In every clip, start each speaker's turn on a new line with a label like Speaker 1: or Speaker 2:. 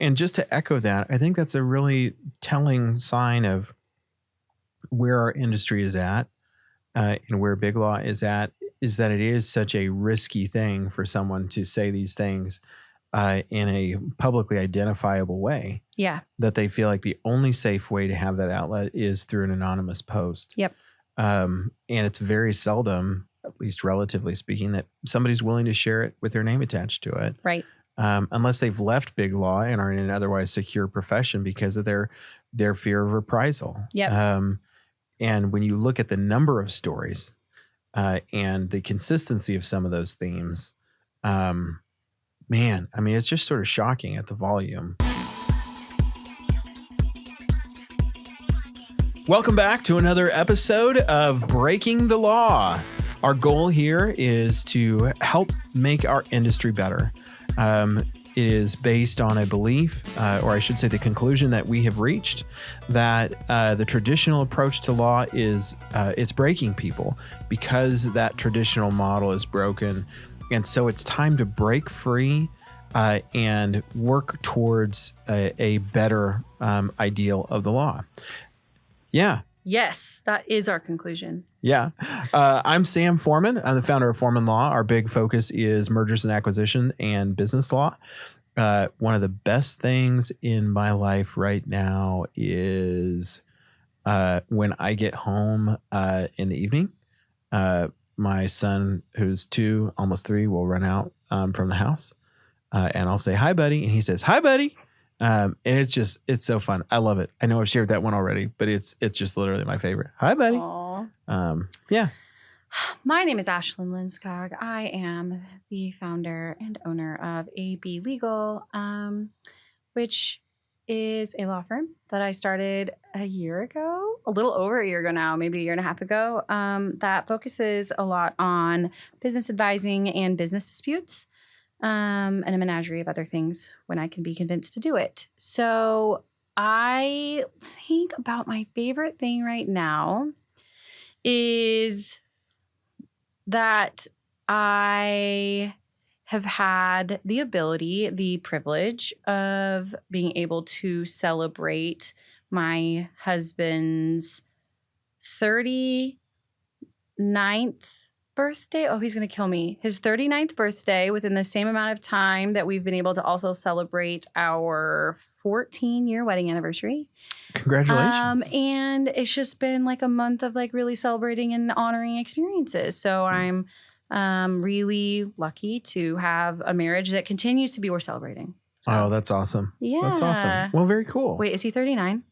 Speaker 1: And just to echo that, I think that's a really telling sign of where our industry is at and where big law is at, is that it is such a risky thing for someone to say these things in a publicly identifiable way.
Speaker 2: Yeah.
Speaker 1: That they feel like the only safe way to have that outlet is through an anonymous post.
Speaker 2: Yep.
Speaker 1: And it's very seldom, at least relatively speaking, that somebody's willing to share it with their name attached to it.
Speaker 2: Right.
Speaker 1: Unless they've left big law and are in an otherwise secure profession because of their fear of reprisal.
Speaker 2: Yep.
Speaker 1: And when you look at the number of stories and the consistency of some of those themes, man, I mean, it's just sort of shocking at the volume. Welcome back to another episode of Breaking the Law. Our goal here is to help make our industry better. It is based on a belief, or I should say the conclusion that we have reached, that the traditional approach to law is it's breaking people because that traditional model is broken. And so it's time to break free and work towards a better ideal of the law. Yeah.
Speaker 2: Yes, that is our conclusion.
Speaker 1: Yeah. I'm Sam Foreman. I'm the founder of Foreman Law. Our big focus is mergers and acquisition and business law. One of the best things in my life right now is when I get home in the evening, my son, who's 2, almost 3, will run out from the house and I'll say, "Hi, buddy." And he says, "Hi, buddy." And it's so fun. I love it. I know I've shared that one already, but it's just literally my favorite. Hi, buddy. Yeah.
Speaker 2: My name is Ashlyn Linskog. I am the founder and owner of AB Legal, which is a law firm that I started a little over a year ago now, maybe a year and a half ago, that focuses a lot on business advising and business disputes. And a menagerie of other things when I can be convinced to do it. So I think about my favorite thing right now is that I have had the ability, the privilege of being able to celebrate my husband's 39th birthday. Oh, he's going to kill me. His 39th birthday within the same amount of time that we've been able to also celebrate our 14-year wedding anniversary.
Speaker 1: Congratulations.
Speaker 2: And it's just been like a month of like really celebrating and honoring experiences. So I'm really lucky to have a marriage that continues to be worth celebrating.
Speaker 1: Oh, that's awesome.
Speaker 2: Yeah.
Speaker 1: That's awesome. Well, very cool.
Speaker 2: Wait, is he 39?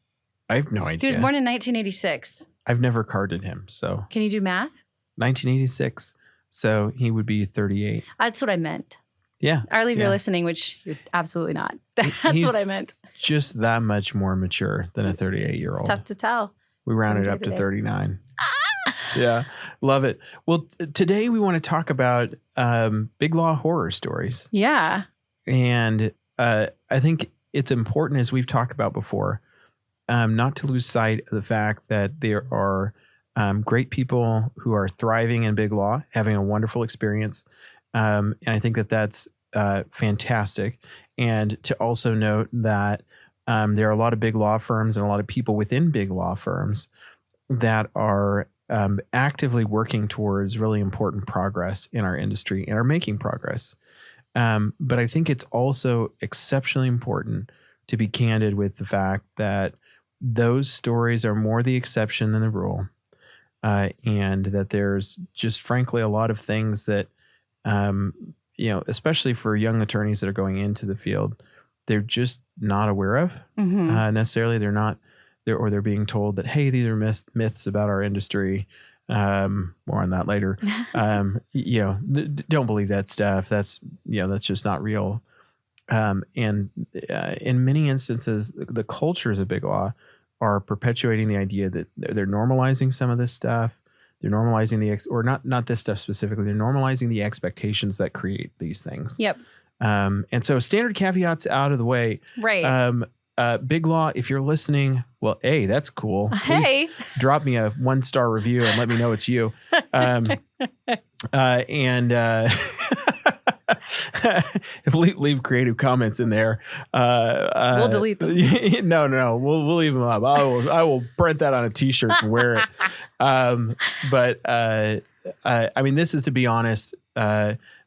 Speaker 1: I have no idea.
Speaker 2: He was born in 1986.
Speaker 1: I've never carded him, so.
Speaker 2: Can you do math?
Speaker 1: 1986. So he would be 38.
Speaker 2: That's what I meant.
Speaker 1: Yeah.
Speaker 2: I believe you're listening, which you're absolutely not. That's what I meant.
Speaker 1: Just that much more mature than a 38-year-old.
Speaker 2: It's tough to tell.
Speaker 1: We rounded up to 39. Yeah. Love it. Well, today we want to talk about big law horror stories.
Speaker 2: Yeah.
Speaker 1: And I think it's important, as we've talked about before, not to lose sight of the fact that there are great people who are thriving in big law, having a wonderful experience. And I think that that's fantastic. And to also note that there are a lot of big law firms and a lot of people within big law firms that are actively working towards really important progress in our industry and are making progress. But I think it's also exceptionally important to be candid with the fact that those stories are more the exception than the rule. And that there's just frankly a lot of things that, especially for young attorneys that are going into the field, they're just not aware of necessarily. They're being told that, hey, these are myths about our industry. More on that later. Don't believe that stuff. That's just not real. And in many instances, the cultures of big law are perpetuating the idea that they're normalizing some of this stuff. They're normalizing not this stuff specifically. They're normalizing the expectations that create these things.
Speaker 2: Yep.
Speaker 1: And so standard caveats out of the way.
Speaker 2: Right.
Speaker 1: Big law, if you're listening, well, hey, that's cool.
Speaker 2: Hey.
Speaker 1: Please drop me a 1-star review and let me know it's you. leave creative comments in there.
Speaker 2: We'll delete them.
Speaker 1: No. We'll leave them up. I will print that on a t-shirt and wear it. But I mean, this is to be honest,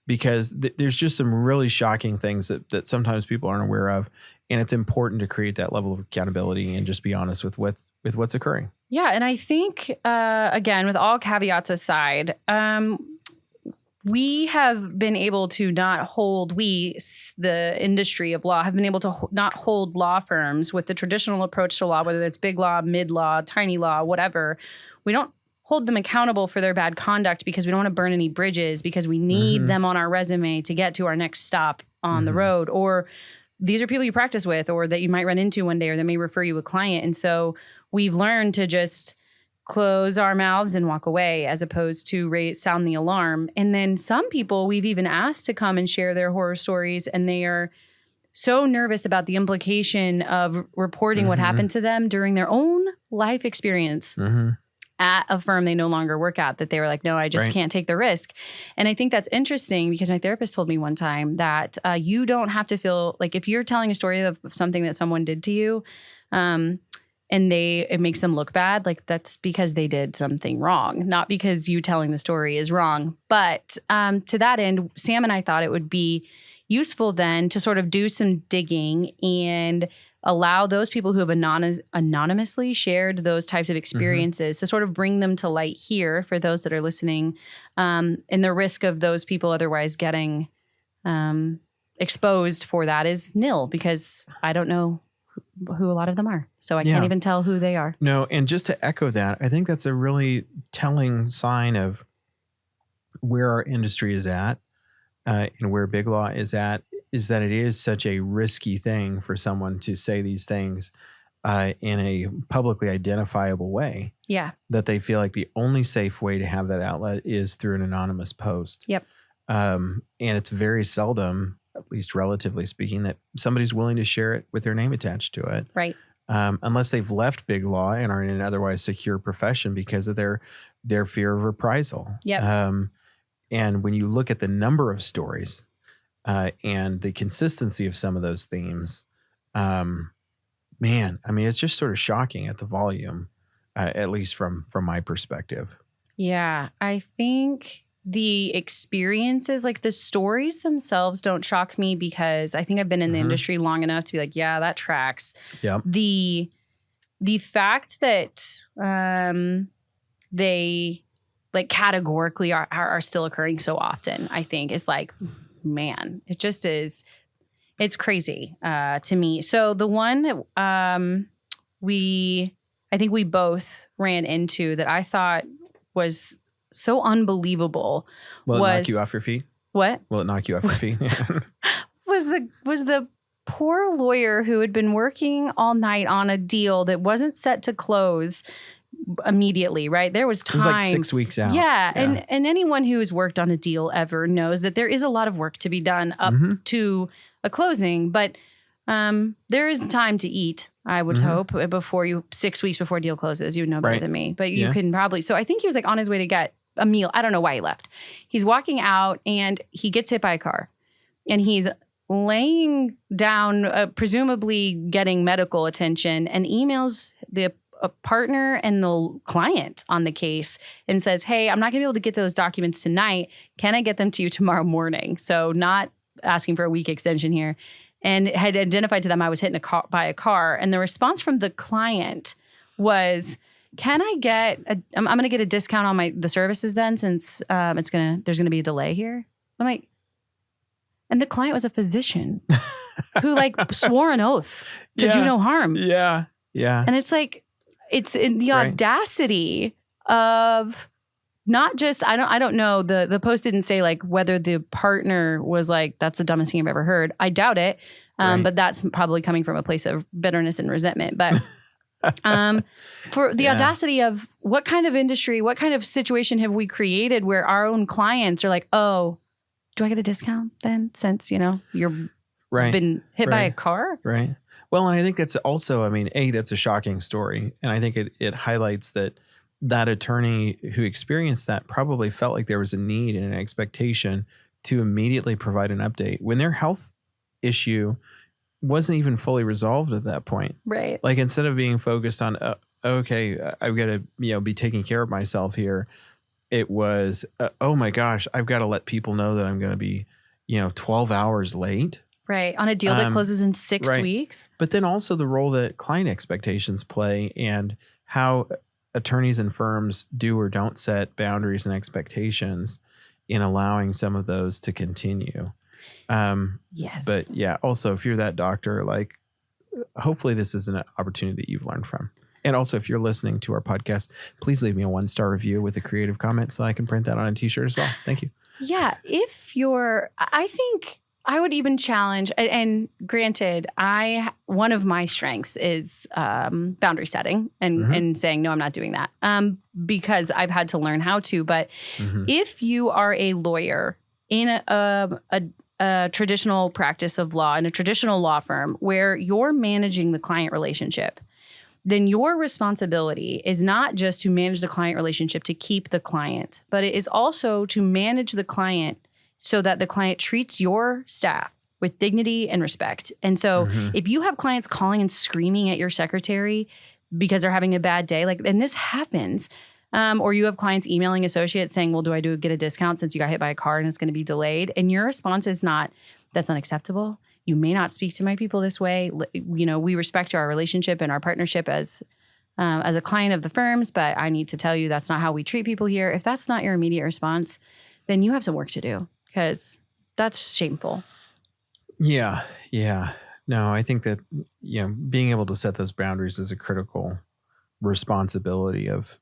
Speaker 1: because there's just some really shocking things that sometimes people aren't aware of. And it's important to create that level of accountability and just be honest with what's occurring.
Speaker 2: Yeah. And I think, again, with all caveats aside, we have been able to not hold, the industry of law, have been able to not hold law firms with the traditional approach to law, whether that's big law, mid law, tiny law, whatever. We don't hold them accountable for their bad conduct because we don't want to burn any bridges, because we need them on our resume to get to our next stop on the road. Or these are people you practice with or that you might run into one day or that may refer you a client. And so we've learned to just close our mouths and walk away as opposed to sound the alarm. And then some people we've even asked to come and share their horror stories, and they are so nervous about the implication of reporting what happened to them during their own life experience at a firm they no longer work at, that they were like, no, I just can't take the risk. And I think that's interesting because my therapist told me one time that you don't have to feel like if you're telling a story of something that someone did to you, and it makes them look bad, like that's because they did something wrong, not because you telling the story is wrong. But to that end, Sam and I thought it would be useful then to sort of do some digging and allow those people who have anonymously shared those types of experiences to sort of bring them to light here for those that are listening, and the risk of those people otherwise getting exposed for that is nil, because I don't know who a lot of them are. So I can't even tell who they are.
Speaker 1: No. And just to echo that, I think that's a really telling sign of where our industry is at, and where big law is at, is that it is such a risky thing for someone to say these things in a publicly identifiable way.
Speaker 2: Yeah.
Speaker 1: That they feel like the only safe way to have that outlet is through an anonymous post.
Speaker 2: Yep.
Speaker 1: And it's very seldom, at least relatively speaking, that somebody's willing to share it with their name attached to it.
Speaker 2: Right.
Speaker 1: Unless they've left big law and are in an otherwise secure profession because of their fear of reprisal.
Speaker 2: Yep.
Speaker 1: And when you look at the number of stories and the consistency of some of those themes, man, I mean, it's just sort of shocking at the volume, at least from my perspective.
Speaker 2: Yeah, I think the experiences, like the stories themselves, don't shock me because I think I've been in the industry long enough to be like, yeah, that tracks.
Speaker 1: Yep.
Speaker 2: The fact that they like categorically are still occurring so often, I think is like, man, it just is. It's crazy to me. So the one that I think we both ran into that I thought was so unbelievable.
Speaker 1: Will it knock you off your feet?
Speaker 2: What?
Speaker 1: Will it knock you off your feet?
Speaker 2: was the poor lawyer who had been working all night on a deal that wasn't set to close immediately, right? There was time.
Speaker 1: It was like 6 weeks out.
Speaker 2: Yeah. And anyone who has worked on a deal ever knows that there is a lot of work to be done up to a closing, but there is time to eat, I would hope, 6 weeks before deal closes. You would know better than me, but you can probably. So I think he was like on his way to get a meal. I don't know why he left. He's walking out and he gets hit by a car and he's laying down, presumably getting medical attention, and emails a partner and the client on the case and says, hey, I'm not gonna be able to get those documents tonight. Can I get them to you tomorrow morning? So not asking for a week extension here. And had identified to them I was hit by a car. And the response from the client was, can I get I'm going to get a discount on the services then, since there's going to be a delay here. I'm like, and the client was a physician who like swore an oath to do no harm.
Speaker 1: Yeah. Yeah.
Speaker 2: And it's like, it's in the audacity of not just, I don't know. The post didn't say like whether the partner was like, that's the dumbest thing I've ever heard. I doubt it. But that's probably coming from a place of bitterness and resentment. But for the audacity of what kind of industry, what kind of situation have we created where our own clients are like, oh, do I get a discount then since, you're been hit by a car?
Speaker 1: Right. Well, and I think that's also, I mean, that's a shocking story. And I think it highlights that attorney who experienced that probably felt like there was a need and an expectation to immediately provide an update when their health issue wasn't even fully resolved at that point.
Speaker 2: Right.
Speaker 1: Like instead of being focused on, okay, I've got to, be taking care of myself here. It was, oh my gosh, I've got to let people know that I'm going to be, 12 hours late.
Speaker 2: Right. On a deal that closes in 6 weeks.
Speaker 1: But then also the role that client expectations play and how attorneys and firms do or don't set boundaries and expectations in allowing some of those to continue.
Speaker 2: Yes.
Speaker 1: But yeah, also if you're that doctor, like hopefully this is an opportunity that you've learned from. And also if you're listening to our podcast, please leave me a 1-star review with a creative comment so I can print that on a t-shirt as well. Thank you.
Speaker 2: Yeah. I think I would even challenge, and granted, one of my strengths is boundary setting and saying, no, I'm not doing that because I've had to learn how to. But if you are a lawyer in a traditional practice of law, in a traditional law firm where you're managing the client relationship, then your responsibility is not just to manage the client relationship to keep the client, but it is also to manage the client so that the client treats your staff with dignity and respect. And so if you have clients calling and screaming at your secretary because they're having a bad day, and this happens, or you have clients emailing associates saying, well, do get a discount since you got hit by a car and it's going to be delayed? And your response is not, that's unacceptable. You may not speak to my people this way. We respect our relationship and our partnership as a client of the firms, but I need to tell you that's not how we treat people here. If that's not your immediate response, then you have some work to do because that's shameful.
Speaker 1: Yeah. Yeah. No, I think that, being able to set those boundaries is a critical responsibility of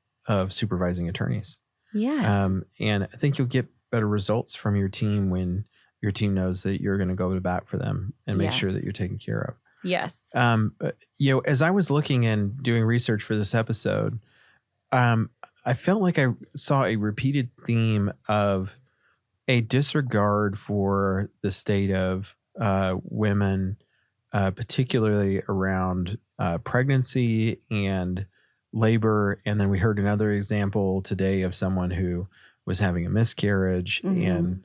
Speaker 1: supervising attorneys.
Speaker 2: Yes.
Speaker 1: And I think you'll get better results from your team when your team knows that you're going to go to bat for them and make sure that you're taken care of.
Speaker 2: Yes.
Speaker 1: As I was looking and doing research for this episode, I felt like I saw a repeated theme of a disregard for the state of women, particularly around pregnancy and labor. And then we heard another example today of someone who was having a miscarriage. And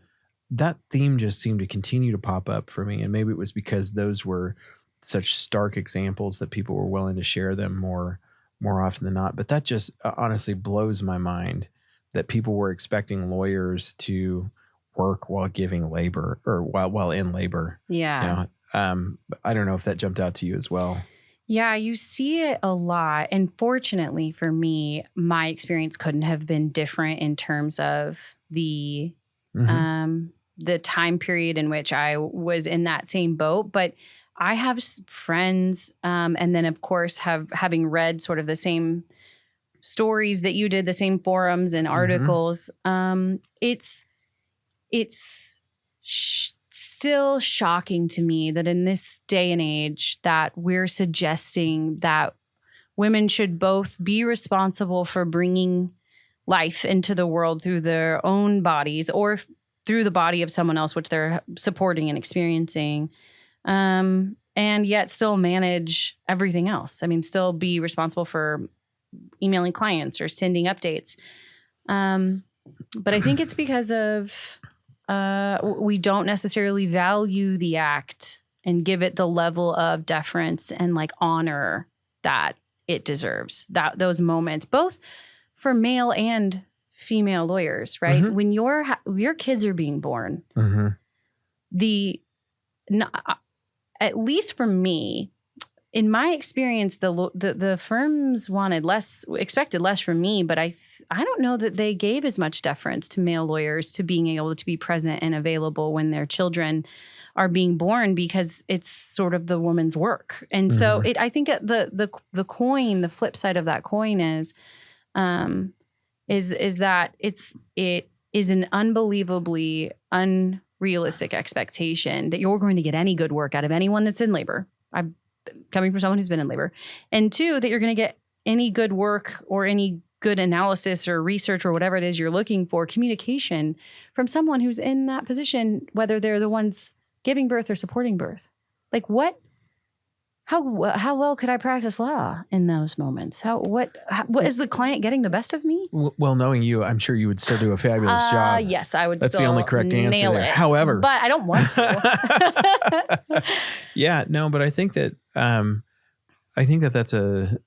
Speaker 1: that theme just seemed to continue to pop up for me. And maybe it was because those were such stark examples that people were willing to share them more often than not. But that just honestly blows my mind that people were expecting lawyers to work while giving labor or while in labor.
Speaker 2: Yeah.
Speaker 1: I don't know if that jumped out to you as well.
Speaker 2: Yeah, you see it a lot. And fortunately for me, my experience couldn't have been different in terms of the time period in which I was in that same boat. But I have friends, and then of course having read sort of the same stories that you did, the same forums and articles. It's still shocking to me that in this day and age that we're suggesting that women should both be responsible for bringing life into the world through their own bodies or through the body of someone else, which they're supporting and experiencing, and yet still manage everything else. I mean, still be responsible for emailing clients or sending updates. But I think it's because of we don't necessarily value the act and give it the level of deference and honor that it deserves. Those moments, both for male and female lawyers, right? When your kids are being born, at least for me, in my experience, the firms expected less from me, but I don't know that they gave as much deference to male lawyers to being able to be present and available when their children are being born because it's sort of the woman's work. And so I think the flip side of that coin is that it is an unbelievably unrealistic expectation that you're going to get any good work out of anyone that's in labor. I'm coming from someone who's been in labor. And two, that you're going to get any good work or any good analysis or research or whatever it is you're looking for, communication from someone who's in that position, whether they're the ones giving birth or supporting birth. What how well could I practice law in those moments? What is the client getting the best of me?
Speaker 1: Well, knowing you, I'm sure you would still do a fabulous job.
Speaker 2: Yes, I would.
Speaker 1: That's
Speaker 2: still
Speaker 1: the only correct answer there. However,
Speaker 2: but I don't want to.
Speaker 1: Yeah, no, but I think that that's a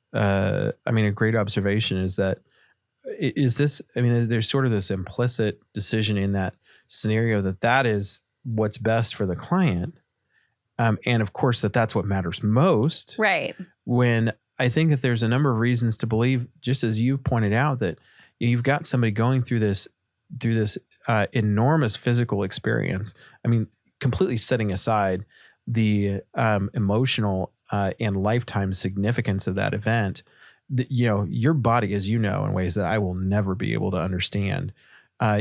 Speaker 1: great observation. Is that this? I mean, there's sort of this implicit decision in that scenario that is what's best for the client. And of course that's what matters most.
Speaker 2: Right.
Speaker 1: When I think that there's a number of reasons to believe, just as you pointed out, that you've got somebody going through this enormous physical experience. I mean, completely setting aside the emotional and lifetime significance of that event. Your body, as you know, in ways that I will never be able to understand,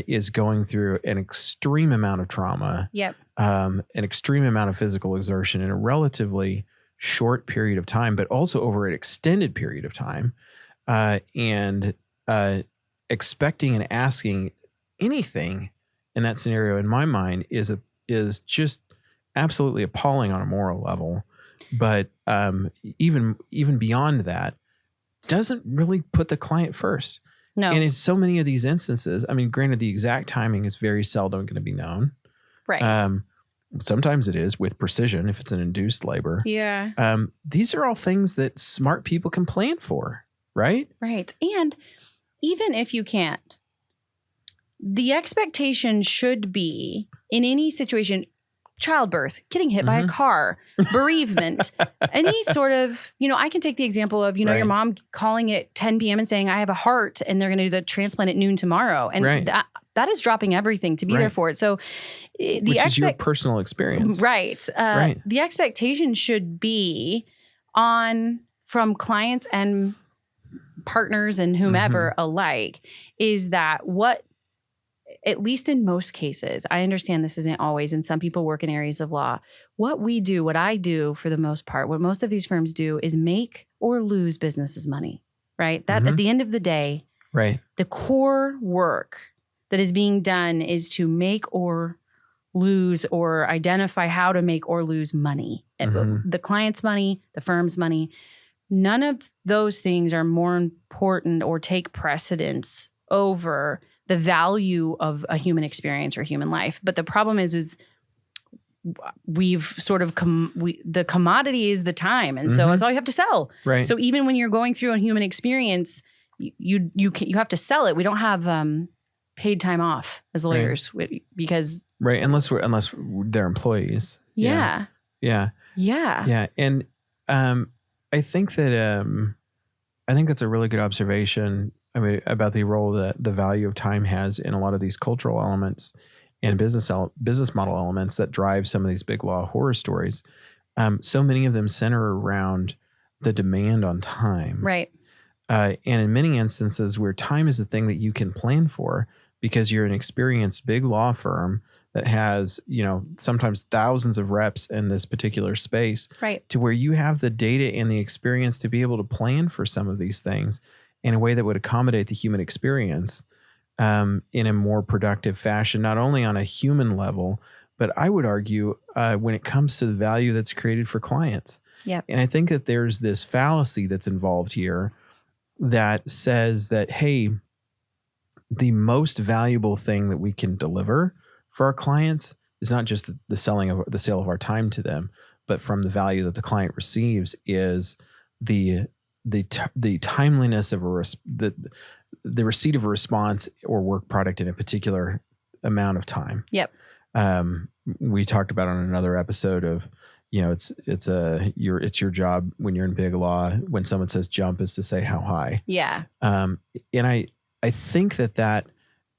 Speaker 1: is going through an extreme amount of trauma.
Speaker 2: Yep.
Speaker 1: An extreme amount of physical exertion in a relatively short period of time, but also over an extended period of time, and expecting and asking anything in that scenario, in my mind, is just absolutely appalling on a moral level. But even beyond that, doesn't really put the client first.
Speaker 2: No.
Speaker 1: And in so many of these instances, I mean, granted, the exact timing is very seldom going to be known.
Speaker 2: Right.
Speaker 1: Sometimes it is with precision if it's an induced labor.
Speaker 2: Yeah.
Speaker 1: These are all things that smart people can plan for, right?
Speaker 2: Right. And even if you can't, the expectation should be in any situation, childbirth, getting hit by a car, bereavement, any sort of, I can take the example of,
Speaker 1: Right.
Speaker 2: your mom calling at 10 p.m. and saying, I have a heart and they're going to do the transplant at noon tomorrow. And
Speaker 1: Right.
Speaker 2: that is dropping everything to be
Speaker 1: Right.
Speaker 2: there for it. So
Speaker 1: Which is your personal experience.
Speaker 2: Right.
Speaker 1: Right.
Speaker 2: The expectation should be from clients and partners and whomever alike, is that at least in most cases, I understand this isn't always, and some people work in areas of law. What I do for the most part, what most of these firms do is make or lose businesses money, right? That at the end of the day,
Speaker 1: right,
Speaker 2: the core work that is being done is to make or lose or identify how to make or lose money. The client's money, the firm's money. None of those things are more important or take precedence over the value of a human experience or human life. But the problem is we've sort of the commodity is the time, and so that's all you have to sell.
Speaker 1: Right.
Speaker 2: So even when you're going through a human experience, you have to sell it. We don't have paid time off as lawyers because
Speaker 1: unless they're employees.
Speaker 2: Yeah. And
Speaker 1: I think that's a really good observation. I mean, about the role that the value of time has in a lot of these cultural elements and business model elements that drive some of these big law horror stories. So many of them center around the demand on time.
Speaker 2: Right.
Speaker 1: And in many instances where time is the thing that you can plan for because you're an experienced big law firm that has, sometimes thousands of reps in this particular space.
Speaker 2: Right.
Speaker 1: To where you have the data and the experience to be able to plan for some of these things in a way that would accommodate the human experience in a more productive fashion, not only on a human level, but I would argue when it comes to the value that's created for clients.
Speaker 2: Yep.
Speaker 1: And I think that there's this fallacy that's involved here that says that, hey, the most valuable thing that we can deliver for our clients is not just the sale of our time to them, but from the value that the client receives is the timeliness of the receipt of a response or work product in a particular amount of time.
Speaker 2: Yep.
Speaker 1: We talked about on another episode of, it's your job when you're in big law, when someone says jump is to say how high.
Speaker 2: Yeah.
Speaker 1: And I think that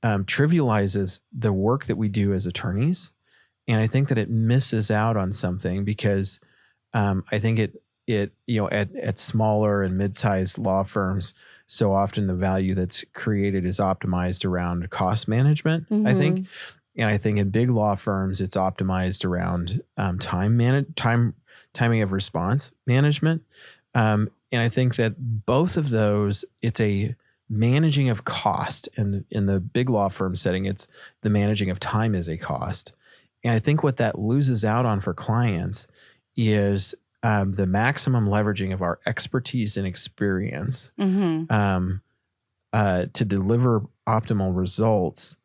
Speaker 1: trivializes the work that we do as attorneys. And I think that it misses out on something because I think it at smaller and mid-sized law firms, so often the value that's created is optimized around cost management, I think. And I think in big law firms, it's optimized around timing of response management. And I think that both of those, it's a managing of cost. And in the big law firm setting, it's the managing of time as a cost. And I think what that loses out on for clients is the maximum leveraging of our expertise and experience to deliver optimal results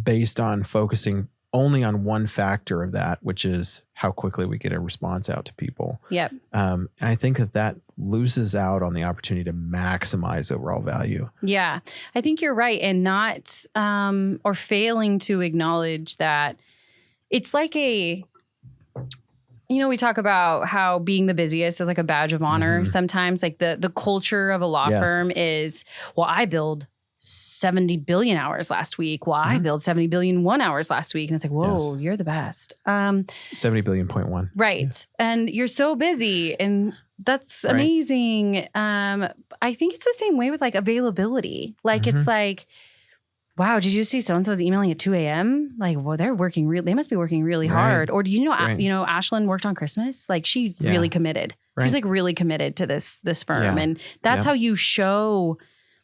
Speaker 1: based on focusing only on one factor of that, which is how quickly we get a response out to people.
Speaker 2: Yep.
Speaker 1: And I think that loses out on the opportunity to maximize overall value.
Speaker 2: Yeah, I think you're right. And not, or failing to acknowledge that it's like we talk about how being the busiest is like a badge of honor. Sometimes like the culture of a law firm is, well, I billed 70 billion hours last week. Well, I billed 70 billion 1 hours last week. And it's like, whoa, you're the best.
Speaker 1: 70 billion.1.
Speaker 2: Right. Yeah. And you're so busy, and that's amazing. I think it's the same way with like availability. Like it's like, wow, did you see so-and-so's emailing at 2 a.m.? Like, well, they must be working really hard. Or do you know, Ashlyn worked on Christmas? Like she really committed. She's like really committed to this firm. Yeah. And that's how you show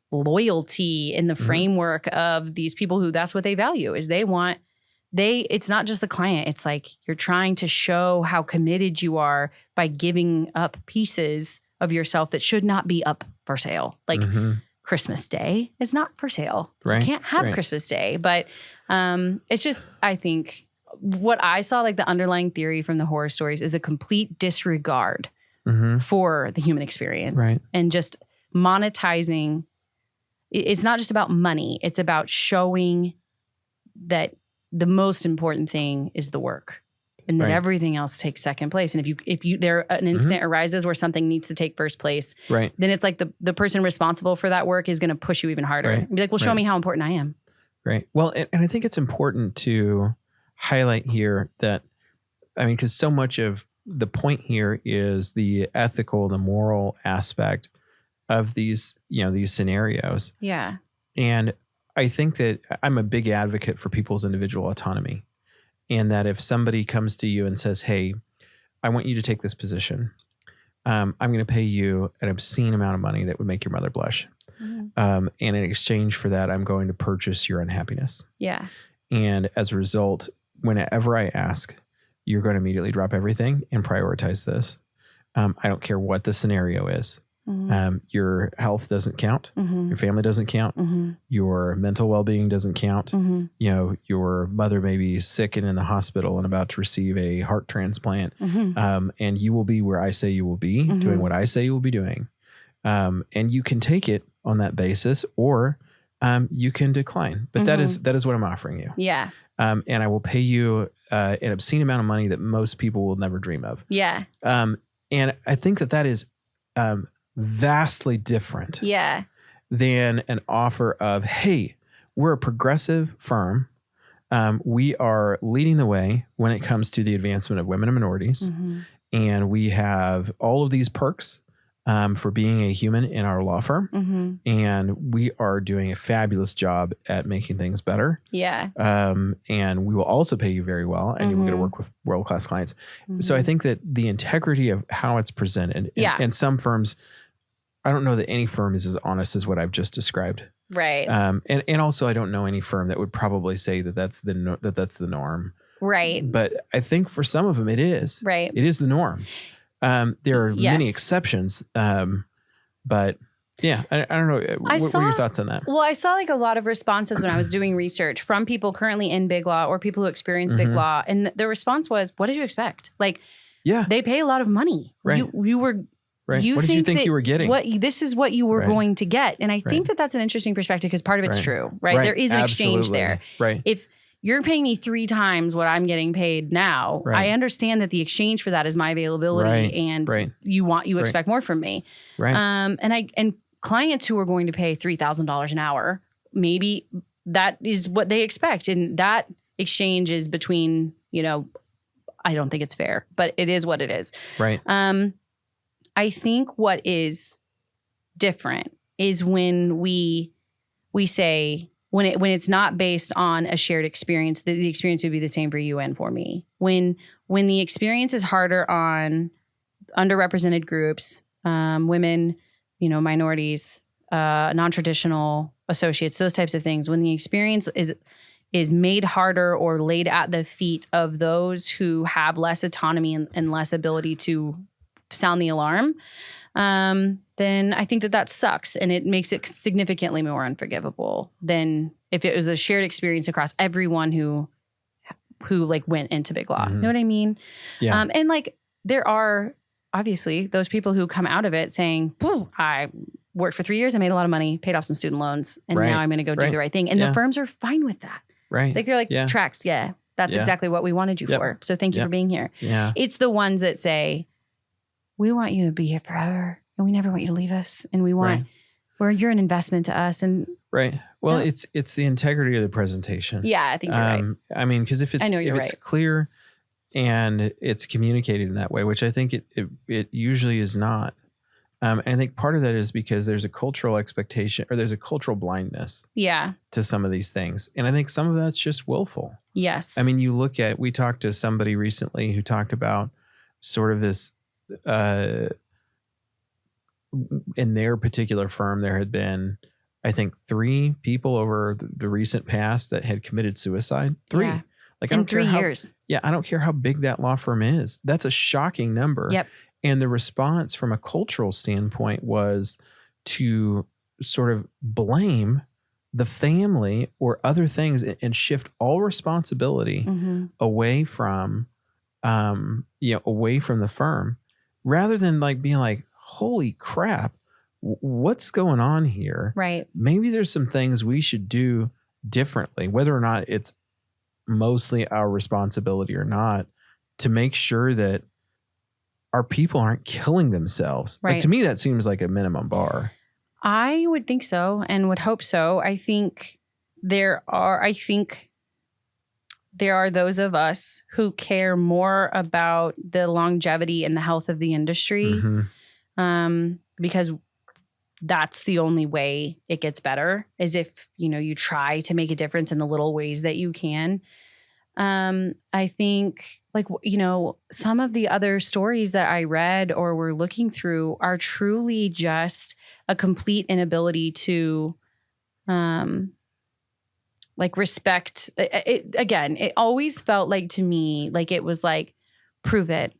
Speaker 2: loyalty in the framework of these people who that's what they value is it's not just the client. It's like you're trying to show how committed you are by giving up pieces of yourself that should not be up for sale. Like Christmas Day is not for sale. You can't have Christmas Day, but it's just, I think what I saw, like the underlying theory from the horror stories is a complete disregard for the human experience and just monetizing. It's not just about money. It's about showing that the most important thing is the work, and that everything else takes second place. And if you there an instant arises where something needs to take first place, then it's like the person responsible for that work is going to push you even harder. And be like, well, show me how important I am.
Speaker 1: Right. Well, and I think it's important to highlight here that, because so much of the point here is the ethical, the moral aspect of these scenarios.
Speaker 2: Yeah.
Speaker 1: And I think that I'm a big advocate for people's individual autonomy. And that if somebody comes to you and says, hey, I want you to take this position. I'm going to pay you an obscene amount of money that would make your mother blush. And in exchange for that, I'm going to purchase your unhappiness.
Speaker 2: Yeah.
Speaker 1: And as a result, whenever I ask, you're going to immediately drop everything and prioritize this. I don't care what the scenario is. Your health doesn't count. Your family doesn't count. Your mental well-being doesn't count. Your mother may be sick and in the hospital and about to receive a heart transplant. And you will be where I say you will be, doing what I say you will be doing. And you can take it on that basis, or you can decline. But that is what I'm offering you.
Speaker 2: Yeah.
Speaker 1: And I will pay you an obscene amount of money that most people will never dream of.
Speaker 2: Yeah.
Speaker 1: And I think that is vastly different than an offer of, hey, we're a progressive firm. We are leading the way when it comes to the advancement of women and minorities. And we have all of these perks for being a human in our law firm. And we are doing a fabulous job at making things better.
Speaker 2: Yeah.
Speaker 1: And we will also pay you very well, and you're going to work with world-class clients. So I think that the integrity of how it's presented, and some firms, I don't know that any firm is as honest as what I've just described.
Speaker 2: Right.
Speaker 1: And also I don't know any firm that would probably say that that's the norm.
Speaker 2: Right.
Speaker 1: But I think for some of them it is.
Speaker 2: Right.
Speaker 1: It is the norm. There are many exceptions. But yeah, I don't know. What are your thoughts on that?
Speaker 2: Well, I saw like a lot of responses when I was doing research from people currently in big law or people who experience big law. And the response was, what did you expect? Like, they pay a lot of money.
Speaker 1: Right.
Speaker 2: You were...
Speaker 1: Right. What did you think you were getting?
Speaker 2: This is what you were going to get. And I think that that's an interesting perspective because part of it's true, right? There is an exchange there.
Speaker 1: Right.
Speaker 2: If you're paying me 3 times what I'm getting paid now, I understand that the exchange for that is my availability and you expect more from me.
Speaker 1: Right.
Speaker 2: And clients who are going to pay $3,000 an hour, maybe that is what they expect. And that exchange is between, I don't think it's fair, but it is what it is.
Speaker 1: Right.
Speaker 2: I think what is different is when we say when it's not based on a shared experience, the experience would be the same for you and for me. When the experience is harder on underrepresented groups, women, minorities, non-traditional associates, those types of things. When the experience is made harder or laid at the feet of those who have less autonomy and less ability to sound the alarm, then I think that sucks. And it makes it significantly more unforgivable than if it was a shared experience across everyone who like went into big law. You know what I mean?
Speaker 1: Yeah.
Speaker 2: And like there are obviously those people who come out of it saying, I worked for 3 years, I made a lot of money, paid off some student loans, and now I'm going to go do the right thing. And the firms are fine with that.
Speaker 1: Right.
Speaker 2: Like they're like, tracks. Yeah, that's exactly what we wanted you for. So thank you for being here.
Speaker 1: Yeah.
Speaker 2: It's the ones that say, we want you to be here forever and we never want you to leave us. And we want, you're an investment to us. And
Speaker 1: well, it's the integrity of the presentation.
Speaker 2: Yeah, I think you're right.
Speaker 1: I mean, because if it's clear and it's communicated in that way, which I think it usually is not. And I think part of that is because there's a cultural expectation or there's a cultural blindness to some of these things. And I think some of that's just willful.
Speaker 2: Yes.
Speaker 1: I mean, we talked to somebody recently who talked about sort of this, in their particular firm, there had been, I think, 3 people over the recent past that had committed suicide. 3.
Speaker 2: Yeah.
Speaker 1: Like
Speaker 2: in 3 years.
Speaker 1: I don't care how big that law firm is. That's a shocking number.
Speaker 2: Yep.
Speaker 1: And the response from a cultural standpoint was to sort of blame the family or other things and shift all responsibility away from, away from the firm, rather than like being like, holy crap, what's going on here?
Speaker 2: Right.
Speaker 1: Maybe there's some things we should do differently, whether or not it's mostly our responsibility or not, to make sure that our people aren't killing themselves.
Speaker 2: Right.
Speaker 1: Like, to me, that seems like a minimum bar.
Speaker 2: I would think so and would hope so. I think there are those of us who care more about the longevity and the health of the industry, because that's the only way it gets better, is if, you try to make a difference in the little ways that you can. I think some of the other stories that I read or were looking through are truly just a complete inability to, respect. It always felt like to me, like it was like, prove it.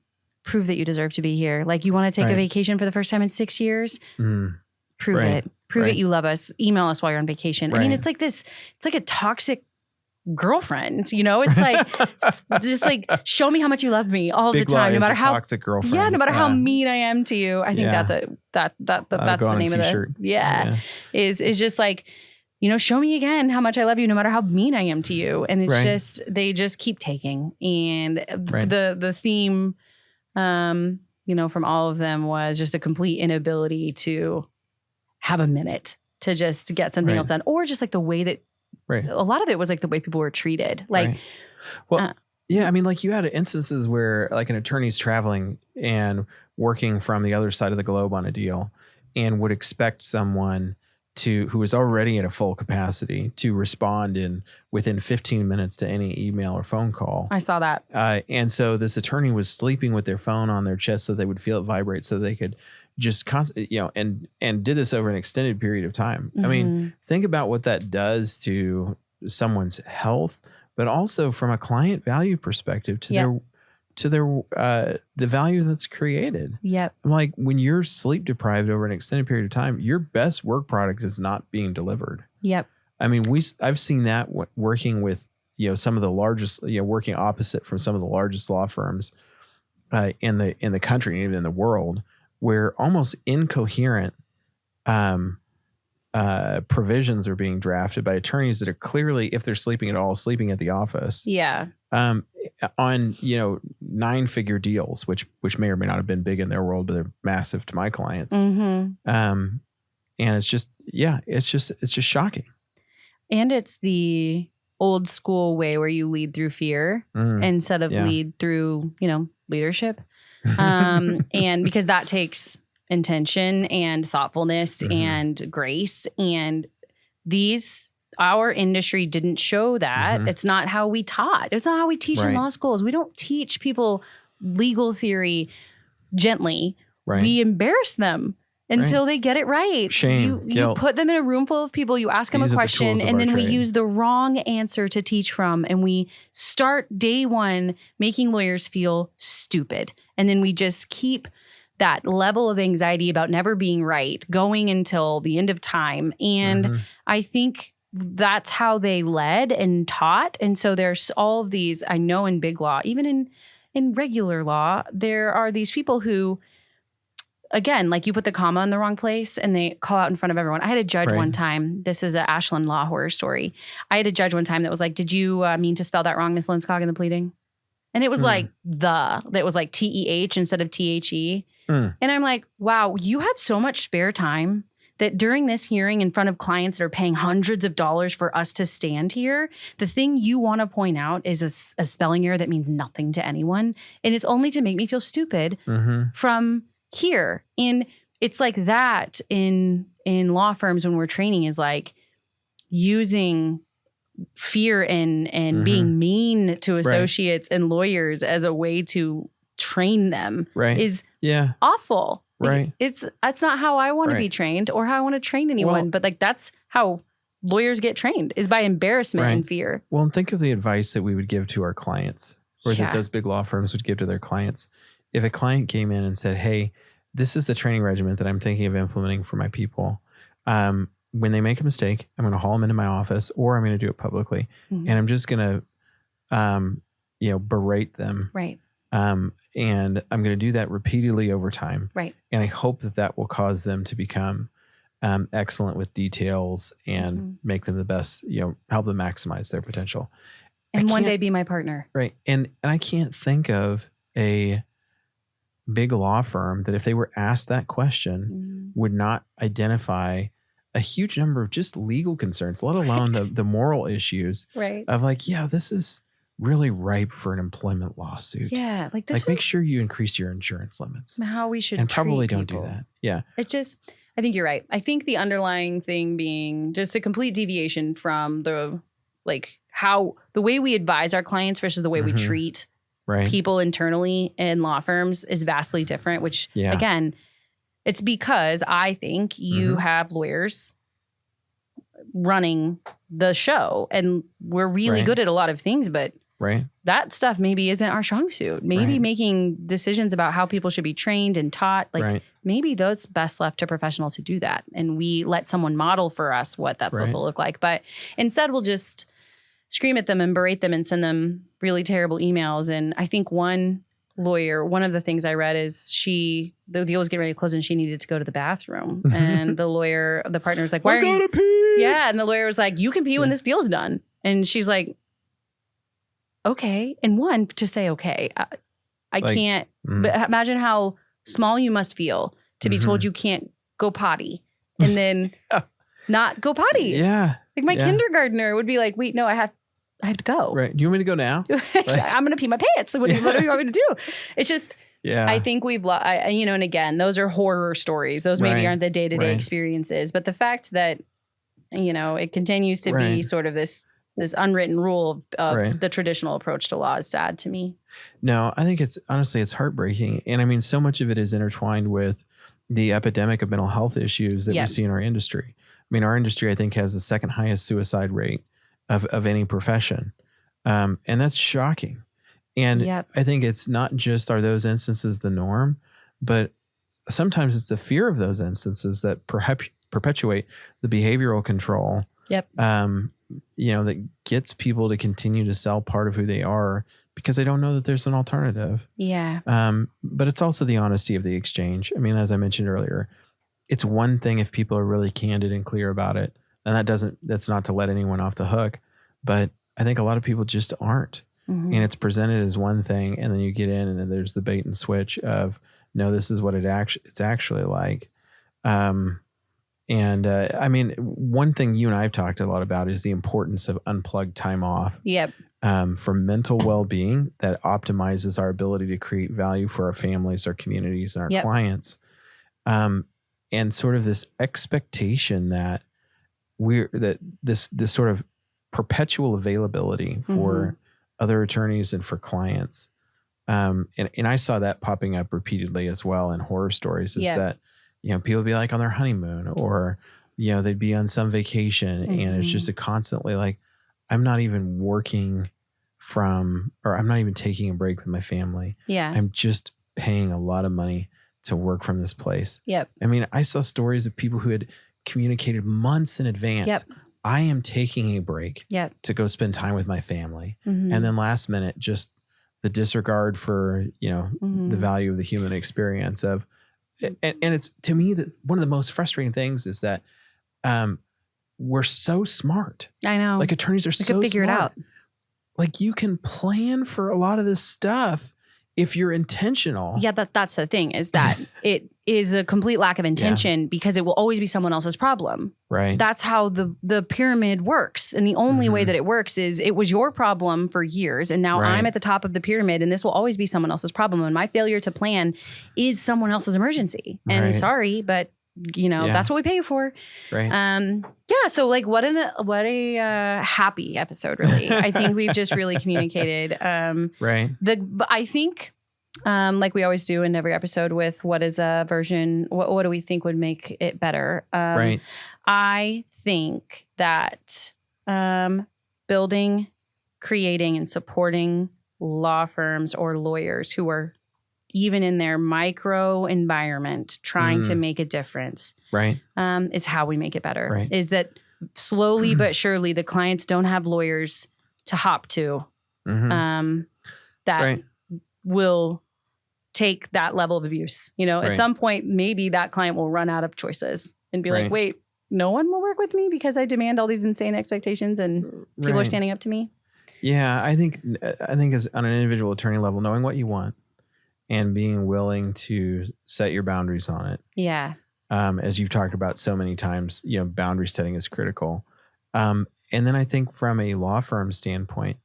Speaker 2: Prove that you deserve to be here. Like, you want to take a vacation for the first time in 6 years? Prove it. Prove it you love us. Email us while you're on vacation. I mean, it's like this, it's like a toxic girlfriend, it's like just like, show me how much you love me all the time, no matter how
Speaker 1: toxic girlfriend.
Speaker 2: no matter how mean I am to you. I think that's the name of it. Is just like, show me again how much I love you, no matter how mean I am to you. And it's just, they just keep taking. And the theme, from all of them was just a complete inability to have a minute to just get something else done, or just like the way that a lot of it was like the way people were treated. Like,
Speaker 1: well, I mean, like, you had instances where like an attorney's traveling and working from the other side of the globe on a deal and would expect someone who is already at a full capacity to respond within 15 minutes to any email or phone call.
Speaker 2: I saw that.
Speaker 1: And so this attorney was sleeping with their phone on their chest so they would feel it vibrate, so they could just and did this over an extended period of time. I mean, think about what that does to someone's health, but also from a client value perspective to their the value that's created.
Speaker 2: Yep.
Speaker 1: Like, when you're sleep deprived over an extended period of time, your best work product is not being delivered.
Speaker 2: Yep.
Speaker 1: I mean, I've seen that working with some of the largest, working opposite from some of the largest law firms in the country and even in the world, where almost incoherent provisions are being drafted by attorneys that are clearly, if they're sleeping at all, sleeping at the office.
Speaker 2: Yeah.
Speaker 1: On 9-figure deals, which may or may not have been big in their world, but they're massive to my clients. And it's just shocking. And
Speaker 2: it's the old school way where you lead through fear instead of lead through, leadership. And because that takes intention and thoughtfulness and grace, and our industry didn't show that. It's not how we taught. It's not how we teach in law schools. We don't teach people legal theory gently. We embarrass them. until they get it right.
Speaker 1: Shame,
Speaker 2: you
Speaker 1: guilt.
Speaker 2: put them in a room full of people, you ask them a
Speaker 1: These are the
Speaker 2: question,
Speaker 1: tools of
Speaker 2: and
Speaker 1: our
Speaker 2: then we
Speaker 1: trade.
Speaker 2: use the wrong answer to teach from. And we start day one making lawyers feel stupid. And then we just keep that level of anxiety about never being right going until the end of time. And I think that's how they led and taught. And so there's all of these, I know in big law, even in regular law, there are these people who, again, like you put the comma in the wrong place and they call out in front of everyone. I had a judge one time. This is a Ashlyn law horror story. I had a judge one time that was like, did you mean to spell that wrong, Ms. Linskog, in the pleading? And it was like that was like TEH instead of THE. And I'm like, wow, you have so much spare time that during this hearing in front of clients that are paying hundreds of dollars for us to stand here, the thing you want to point out is a spelling error that means nothing to anyone. And it's only to make me feel stupid from here. And it's like that in law firms when we're training is like using fear and being mean to associates and lawyers as a way to train them is awful.
Speaker 1: Right.
Speaker 2: That's not how I want to be trained or how I want to train anyone. But like that's how lawyers get trained is by embarrassment and fear.
Speaker 1: Well, and think of the advice that we would give to our clients or that those big law firms would give to their clients. If a client came in and said, hey, this is the training regimen that I'm thinking of implementing for my people. When they make a mistake, I'm going to haul them into my office or I'm going to do it publicly. And I'm just going to, berate them.
Speaker 2: Right.
Speaker 1: And I'm going to do that repeatedly over time.
Speaker 2: Right.
Speaker 1: And I hope that will cause them to become excellent with details and make them the best, help them maximize their potential.
Speaker 2: And one day be my partner.
Speaker 1: Right. And I can't think of a big law firm that if they were asked that question would not identify a huge number of just legal concerns, let alone the moral issues of like, this is really ripe for an employment lawsuit.
Speaker 2: Yeah. Like this.
Speaker 1: Like make sure you increase your insurance limits.
Speaker 2: How we should
Speaker 1: and probably
Speaker 2: treat
Speaker 1: don't
Speaker 2: people.
Speaker 1: do that. Yeah.
Speaker 2: I think you're right. I think the underlying thing being just a complete deviation from the way we advise our clients versus the way we treat people internally in law firms is vastly different, which again, it's because I think you have lawyers running the show and we're really good at a lot of things, but that stuff maybe isn't our strong suit. Maybe making decisions about how people should be trained and taught, maybe those best left to professionals who do that. And we let someone model for us what that's supposed to look like. But instead we'll just scream at them and berate them and send them really terrible emails. And I think one lawyer, one of the things I read is the deal was getting ready to close and she needed to go to the bathroom. And the partner was like, why are you pee? Yeah. And the lawyer was like, you can pee when this deal's done. And she's like, okay. And one, to say, okay, I can't, but imagine how small you must feel to be told you can't go potty and then not go potty.
Speaker 1: Yeah.
Speaker 2: Like my kindergartner would be like, wait, no, I have to go.
Speaker 1: Right. Do you want me to go now?
Speaker 2: I'm going to pee my pants. So what do you want me to do? It's just, I think and again, those are horror stories. Those maybe aren't the day-to-day experiences, but the fact that, it continues to be sort of this unwritten rule of the traditional approach to law is sad to me.
Speaker 1: No, I think it's heartbreaking. And I mean, so much of it is intertwined with the epidemic of mental health issues that we see in our industry. I mean, our industry, I think, has the second highest suicide rate of any profession. And that's shocking. And I think it's not just are those instances the norm, but sometimes it's the fear of those instances that perpetuate the behavioral control that gets people to continue to sell part of who they are because they don't know that there's an alternative.
Speaker 2: Yeah.
Speaker 1: But it's also the honesty of the exchange. I mean, as I mentioned earlier, it's one thing if people are really candid and clear about it. And that's not to let anyone off the hook. But I think a lot of people just aren't. And it's presented as one thing. And then you get in and then there's the bait and switch of, no, this is what it's actually like. I mean, one thing you and I have talked a lot about is the importance of unplugged time off.
Speaker 2: Yep.
Speaker 1: For mental well-being that optimizes our ability to create value for our families, our communities, and our clients. And sort of this expectation that this sort of perpetual availability for other attorneys and for clients. And I saw that popping up repeatedly as well in horror stories is that, people would be like on their honeymoon, or, they'd be on some vacation, and it's just a constantly like, I'm not even working or I'm not even taking a break with my family.
Speaker 2: Yeah.
Speaker 1: I'm just paying a lot of money to work from this place.
Speaker 2: Yep.
Speaker 1: I mean, I saw stories of people who had communicated months in advance.
Speaker 2: Yep.
Speaker 1: I am taking a break to go spend time with my family. And then last minute, just the disregard for, the value of the human experience and it's, to me, that one of the most frustrating things is that we're so smart.
Speaker 2: I know.
Speaker 1: Like attorneys are so
Speaker 2: figure
Speaker 1: smart.
Speaker 2: It out.
Speaker 1: Like you can plan for a lot of this stuff if you're intentional.
Speaker 2: Yeah, that's the thing, is that it is a complete lack of intention because it will always be someone else's problem.
Speaker 1: Right.
Speaker 2: That's how the pyramid works. And the only way that it works is it was your problem for years, and now I'm at the top of the pyramid, and this will always be someone else's problem. And my failure to plan is someone else's emergency. And sorry, but that's what we pay you for.
Speaker 1: Right.
Speaker 2: Yeah. So like what a happy episode, really. I think we've just really communicated.
Speaker 1: Right.
Speaker 2: I think, like we always do in every episode with what is a version, what do we think would make it better?
Speaker 1: Right.
Speaker 2: I think that building, creating, and supporting law firms or lawyers who are even in their micro environment trying to make a difference, is how we make it better. Right. Is that slowly but surely the clients don't have lawyers to hop to that will take that level of abuse. At some point, maybe that client will run out of choices and be like, wait, no one will work with me because I demand all these insane expectations and people are standing up to me.
Speaker 1: Yeah, I think as on an individual attorney level, knowing what you want and being willing to set your boundaries on it.
Speaker 2: Yeah.
Speaker 1: As you've talked about so many times, boundary setting is critical. And then I think from a law firm standpoint,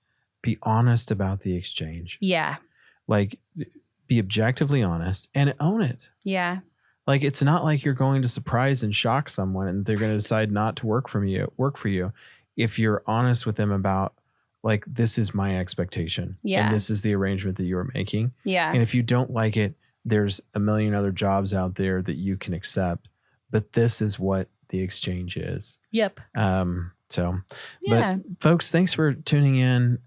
Speaker 1: be honest about the exchange.
Speaker 2: Yeah.
Speaker 1: Like be objectively honest and own it.
Speaker 2: Yeah.
Speaker 1: Like it's not like you're going to surprise and shock someone and they're going to decide not to work for you. If you're honest with them about, like, this is my expectation.
Speaker 2: Yeah.
Speaker 1: And this is the arrangement that you are making.
Speaker 2: Yeah.
Speaker 1: And if you don't like it, there's a million other jobs out there that you can accept. But this is what the exchange is.
Speaker 2: Yep.
Speaker 1: But folks, thanks for tuning in.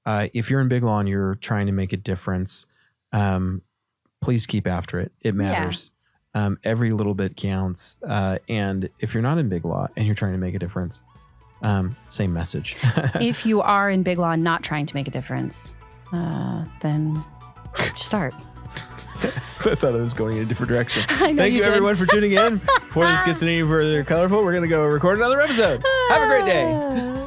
Speaker 1: If you're in big law and you're trying to make a difference, please keep after it. It matters. Every little bit counts. And if you're not in big law and you're trying to make a difference, same message.
Speaker 2: If you are in big law and not trying to make a difference, then start.
Speaker 1: I thought I was going in a different direction.
Speaker 2: Thank
Speaker 1: you everyone for tuning in. Before this gets any further colorful, we're going to go record another episode. Have a great day.